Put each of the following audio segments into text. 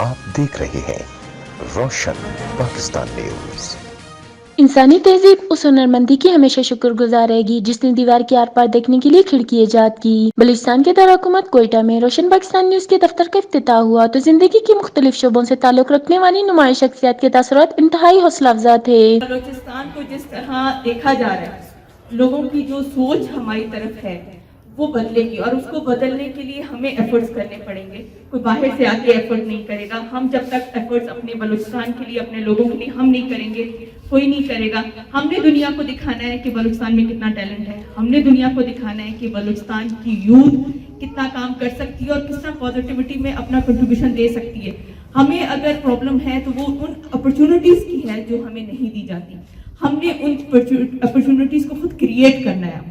आप देख रहे हैं रोशन पाकिस्तान न्यूज। इंसानी तहजीब उस हुनरमंदी की हमेशा शुक्रगुजार रहेगी जिसने दीवार के आर पार देखने के लिए खिड़की ईजाद की। बलूचिस्तान के दारकूमत कोयटा में रोशन पाकिस्तान न्यूज के दफ्तर का इफ्तिताह हुआ तो जिंदगी के मुख्तलिफ शोबों से ताल्लुक रखने वाली नुमाइश शख्सियत के तासुरात इंतहाई हौसला अफजा थे। बलूचिस्तान को जिस तरह देखा जा रहा है, लोगों की जो सोच हमारी तरफ है वो बदलेगी और उसको बदलने के लिए हमें एफर्ट्स करने पड़ेंगे। कोई बाहर से आके एफर्ट नहीं करेगा। हम जब तक एफर्ट्स अपने बलूचिस्तान के लिए, अपने लोगों के लिए हम नहीं करेंगे, कोई नहीं करेगा। हमने दुनिया को दिखाना है कि बलूचिस्तान में कितना टैलेंट है। हमने दुनिया को दिखाना है कि बलूचिस्तान की यूथ कितना काम कर सकती है और किस तरह पॉजिटिविटी में अपना कंट्रीब्यूशन दे सकती है। हमें अगर प्रॉब्लम है तो वो उन अपॉर्चुनिटीज की है जो हमें नहीं दी जाती। हमने उन अपॉर्चुनिटीज को खुद क्रिएट करना है।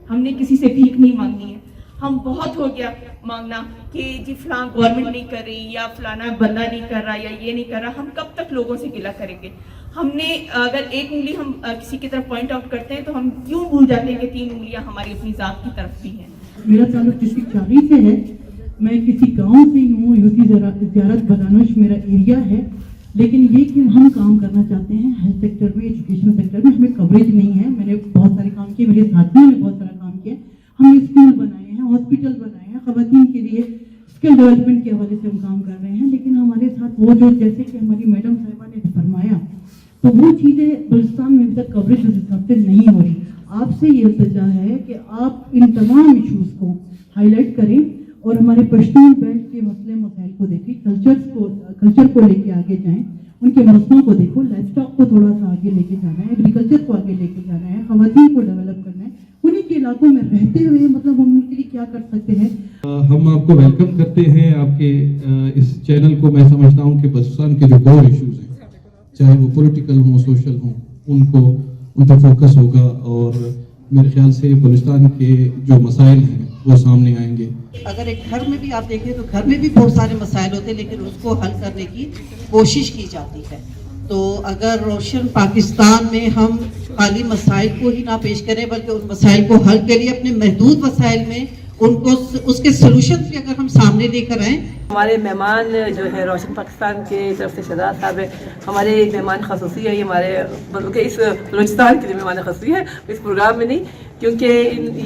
हमने किसी से भीख नहीं मांगनी है। हम बहुत हो गया मांगना कि जी फलां गवर्नमेंट नहीं कर रही या फलाना बंदा नहीं कर रहा या ये नहीं कर रहा। हम कब तक लोगों से गिला करेंगे? हमने अगर एक उंगली हम किसी की तरफ पॉइंट आउट करते हैं तो हम क्यों भूल जाते हैं कि 3 उंगलियां हमारी अपनी जात की तरफ भी हैं। मेरा ताल्लुक डिस्ट्रिक्ट चारी से है। मैं किसी गांव से ही हूँ। यूसी ज़ियारत बदानुश मेरा एरिया है। लेकिन ये कि हम काम करना चाहते हैं हेल्थ सेक्टर में, एजुकेशन सेक्टर में। हमें कवरेज नहीं है। मैंने बहुत सारे काम किए, मेरे साथियों ने बहुत सारा काम किया। हमने स्कूल बनाए हैं, हॉस्पिटल बनाए हैं, खवातीन के लिए स्किल डेवलपमेंट के हवाले से हम काम कर रहे हैं। लेकिन हमारे साथ वो जो, जैसे कि हमारी मैडम साहिबा ने फरमाया, तो वो चीज़ें बलूचिस्तान में अभी तक कवरेज उस हिसाब से नहीं हो रही। आपसे ये इल्तिजा है कि आप इन तमाम इशूज़ को हाईलाइट करें और हमारे पश्तून बेल्ट के मसले मसाइल को देखें, कल्चर को लेके आगे जाएं, उनके मसलों को देखो, लाइफस्टॉक को थोड़ा सा आगे लेके जाना है, एग्रीकल्चर को आगे लेके जाना है, खवातीन को डेवलप करना है। उन्हीं के इलाकों में रहते हुए मतलब हम उनके लिए क्या कर सकते हैं। हम आपको वेलकम करते हैं आपके इस चैनल को। मैं समझता हूँ कि बलूचिस्तान के जो कोर इश्यूज हैं, चाहे वो पॉलिटिकल हों, सोशल हों, उन पर फोकस होगा और मेरे ख्याल से बलूचिस्तान के जो मसाइल हैं वो सामने आएंगे। अगर एक घर में भी आप देखें तो घर में भी बहुत सारे मसाइल होते हैं, लेकिन उसको हल करने की कोशिश की जाती है। तो अगर रोशन पाकिस्तान में हम खाली मसाइल को ही ना पेश करें बल्कि उन मसाइल को हल के लिए अपने महदूद वसाइल में उनको उसके सोल्यूशन भी अगर हम सामने लेकर आएँ। हमारे मेहमान जो है रोशन पाकिस्तान के तरफ से शहजाद साहब है, हमारे एक मेहमान खसूसी है। ये हमारे बल्कि इस बलूचिस्तान के लिए मेहमान खसूसी है, इस प्रोग्राम में नहीं, क्योंकि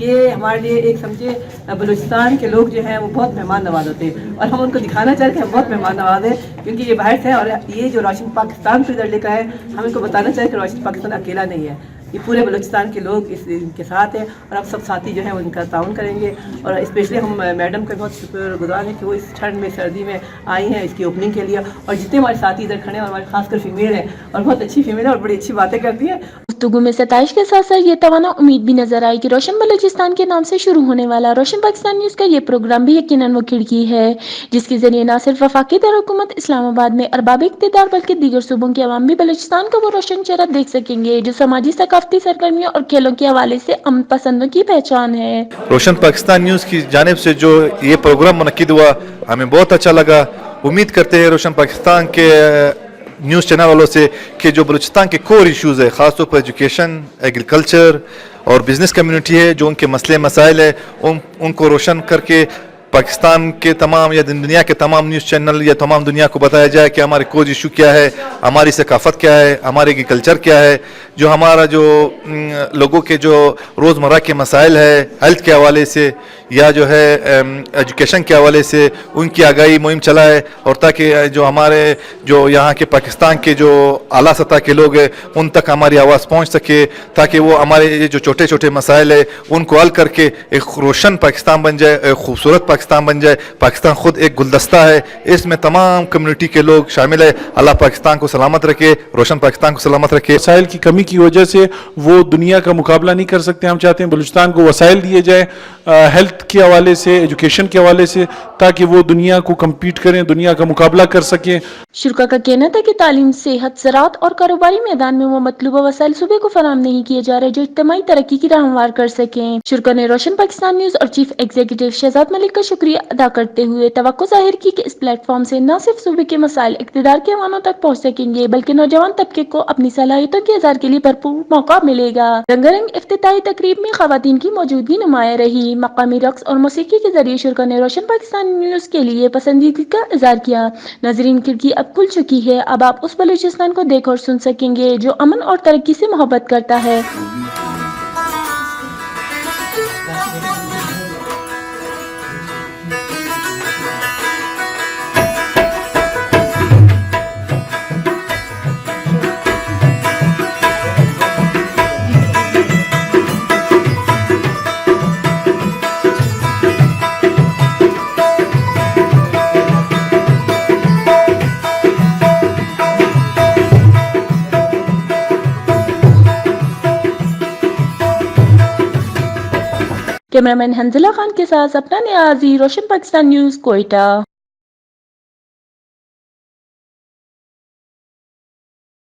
ये हमारे लिए एक समझे बलूचिस्तान के लोग जो हैं वो बहुत मेहमान नवाज होते हैं और हम उनको दिखाना चाहते हैं हम बहुत मेहमान नवाज हैं, क्योंकि ये बाहर से है। और ये जो रोशन पाकिस्तान से लेकर है, हम इनको बताना चाहें कि रोशन पाकिस्तान अकेला नहीं है, ये पूरे बलूचिस्तान के लोग इनके साथ हैं और आप सब साथी जो हैं वो इनका ताउन करेंगे। और स्पेशली हम मैडम का बहुत शुक्रगुजार हैं कि वो इस ठंड में, सर्दी में आई हैं इसकी ओपनिंग के लिए। और जितने हमारे साथी इधर खड़े हैं, हमारे खासकर फीमेल हैं और बहुत अच्छी फीमेल है और बड़ी अच्छी बातें करती है। गुफ्तगू में सताइश के साथ साथ ये तवाना उम्मीद भी नजर आई कि रोशन बलूचिस्तान के नाम से शुरू होने वाला रोशन पाकिस्तान न्यूज का ये प्रोग्राम भी यकीनन वो खिड़की है जिसके जरिए न सिर्फ वफाकी दारकूमत इस्लामाबाद में अरबाब इक़्तिदार बल्कि दीगर सूबों के अवाम भी बलूचिस्तान का वो रोशन चेहरा देख सकेंगे जो समाजी सकाफती सरगर्मियों और खेलों के हवाले से अमन पसंदों की पहचान है। रोशन पाकिस्तान न्यूज़ की जानिब से जो ये प्रोग्राम मुनक्किद हुआ हमें बहुत अच्छा लगा। उम्मीद करते हैं रोशन पाकिस्तान के न्यूज़ चैनल वालों से कि जो बलूचिस्तान के कोर इश्यूज़ है, ख़ासतौर पर एजुकेशन, एग्रीकल्चर और बिज़नेस कम्युनिटी है, जो उनके मसले मसाइल है उनको रोशन करके पाकिस्तान के तमाम या दुनिया के तमाम न्यूज़ चैनल या तमाम दुनिया को बताया जाए कि हमारे कोर इशू क्या है, हमारी सकाफत क्या है, हमारे एग्रीकल्चर क्या है, जो हमारा जो लोगों के जो रोज़मर्रा के मसाइल है हेल्थ के हवाले से या जो है एजुकेशन के हवाले से उनकी आगाही मुहिम चलाए और ताकि जो हमारे जो यहाँ के पाकिस्तान के जो आला सतह के लोग हैं उन तक हमारी आवाज़ पहुँच सके, ताकि वो हमारे ये जो छोटे छोटे मसाइल है उनको हल करके एक रोशन पाकिस्तान बन जाए, एक खूबसूरत पाकिस्तान बन जाए। पाकिस्तान खुद एक गुलदस्ता है, इसमें तमाम कम्युनिटी के लोग शामिल है। अल्लाह पाकिस्तान को सलामत रखे, रोशन पाकिस्तान को सलामत रखे। वसाइल की कमी की वजह से वो दुनिया का मुकाबला नहीं कर सकते। हम चाहते हैं बलूचिस्तान को वसाइल दिए जाए हेल्थ के हवाले से, एजुकेशन के हवाले से, ताकि वो दुनिया को कम्पीट करें, दुनिया का मुकाबला कर सकें। शुरा का कहना था कि तालीम, सेहत, ज़राअत और कारोबारी मैदान में वो मतलूबा वसाइल सूबे को फराहम नहीं किए जा रहे जो इज्तिमाई तरक्की की राह हमवार कर सकें। शुरा ने रोशन पाकिस्तान न्यूज़ और चीफ एग्जीक्यूटिव शहजाद मलिक का شکریہ ادا کرتے ہوئے توقع ظاہر کی کہ اس پلیٹ فارم سے نہ صرف صوبے کے مسائل اقتدار کے ایوانوں تک پہنچ سکیں گے بلکہ نوجوان طبقے کو اپنی صلاحیتوں کے اظہار کے لیے بھرپور موقع ملے گا۔ رنگارنگ افتتاحی تقریب میں خواتین کی موجودگی نمایاں رہی۔ مقامی رقص اور موسیقی کے ذریعے شرکاء نے روشن پاکستان نیوز کے لیے پسندیدگی کا اظہار کیا۔ ناظرین، کھڑکی اب کھل چکی ہے، اب آپ اس بلوچستان کو دیکھ اور سن سکیں گے جو امن اور ترقی سے محبت کرتا ہے۔ کیمرہ مین حنزلہ خان کے ساتھ سپنا نیازی، روشن پاکستان نیوز، کوئٹہ۔